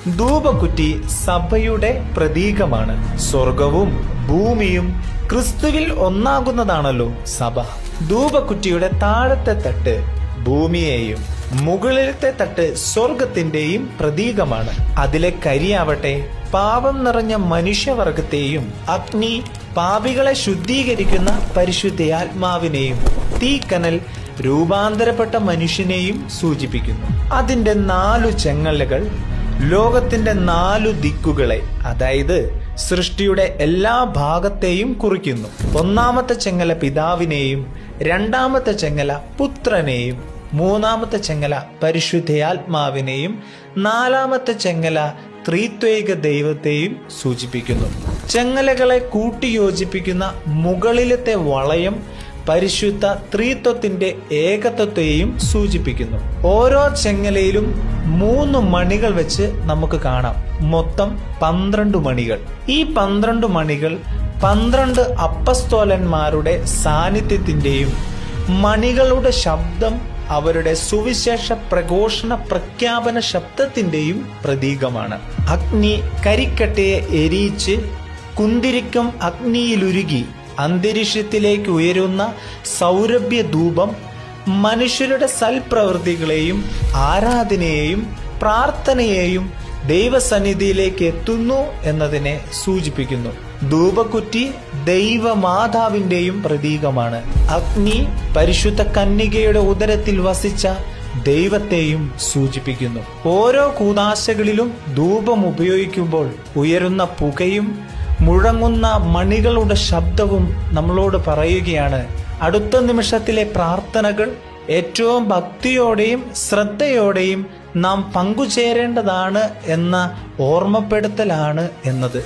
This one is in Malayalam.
ധൂപക്കുറ്റി സഭയുടെ പ്രതീകമാണ്. സ്വർഗവും ഭൂമിയും ക്രിസ്തുവിൽ ഒന്നാകുന്നതാണല്ലോ സഭ. ധൂപക്കുറ്റിയുടെ താഴത്തെ തട്ട് ഭൂമിയെയും മുകളിലത്തെ തട്ട് സ്വർഗത്തിന്റെയും പ്രതീകമാണ്. അതിലെ കരിയാവട്ടെ പാപം നിറഞ്ഞ മനുഷ്യവർഗത്തെയും, അഗ്നി പാപികളെ ശുദ്ധീകരിക്കുന്ന പരിശുദ്ധാത്മാവിനെയും, തീക്കനൽ രൂപാന്തരപ്പെട്ട മനുഷ്യനെയും സൂചിപ്പിക്കുന്നു. അതിന്റെ 4 ചെങ്ങലകൾ ലോകത്തിന്റെ 4 ദിക്കുകളെ, അതായത് സൃഷ്ടിയുടെ എല്ലാ ഭാഗത്തെയും കുറിക്കുന്നു. ഒന്നാമത്തെ ചെങ്ങല പിതാവിനെയും, രണ്ടാമത്തെ ചെങ്ങല പുത്രനെയും, മൂന്നാമത്തെ ചെങ്ങല പരിശുദ്ധാത്മാവിനെയും, നാലാമത്തെ ചെങ്ങല ത്രിത്വൈക ദൈവത്തെയും സൂചിപ്പിക്കുന്നു. ചെങ്ങലകളെ കൂട്ടിയോജിപ്പിക്കുന്ന മുകളിലത്തെ വളയം പരിശുദ്ധ ത്രിത്വത്തിന്റെ ഏകത്വത്തെയും സൂചിപ്പിക്കുന്നു. ഓരോ ചെങ്ങലയിലും 3 മണികൾ വെച്ച് നമുക്ക് കാണാം. മൊത്തം 12 മണികൾ. ഈ 12 മണികൾ 12 അപ്പസ്തോലന്മാരുടെ സാന്നിധ്യത്തിന്റെയും മണികളുടെ ശബ്ദം അവരുടെ സുവിശേഷ പ്രഘോഷണ പ്രഖ്യാപന ശബ്ദത്തിന്റെയും പ്രതീകമാണ്. അഗ്നി കരിക്കട്ടയെ എരിയിച്ച് കുന്തിരിക്കം അഗ്നിയിലുരുകി അന്തരീക്ഷത്തിലേക്ക് ഉയരുന്ന സൗരഭ്യ ധൂപം മനുഷ്യരുടെ സൽപ്രവൃത്തികളെയും ആരാധനയെയും പ്രാർത്ഥനയെയും ദൈവസന്നിധിയിലേക്ക് എത്തുന്നു എന്നതിനെ സൂചിപ്പിക്കുന്നു. ധൂപക്കുറ്റി ദൈവമാതാവിന്റെയും പ്രതീകമാണ്. അഗ്നി പരിശുദ്ധ കന്യകയുടെ ഉദരത്തിൽ വസിച്ച ദൈവത്തെയും സൂചിപ്പിക്കുന്നു. ഓരോ കൂദാശകളിലും ധൂപം ഉപയോഗിക്കുമ്പോൾ ഉയരുന്ന പുകയും മുഴങ്ങുന്ന മണികളുടെ ശബ്ദവും നമ്മളോട് പറയുകയാണ്, അടുത്ത നിമിഷത്തിലെ പ്രാർത്ഥനകൾ ഏറ്റവും ഭക്തിയോടെയും ശ്രദ്ധയോടെയും നാം പങ്കുചേരേണ്ടതാണ് എന്ന ഓർമ്മപ്പെടുത്തലാണ് എന്നത്.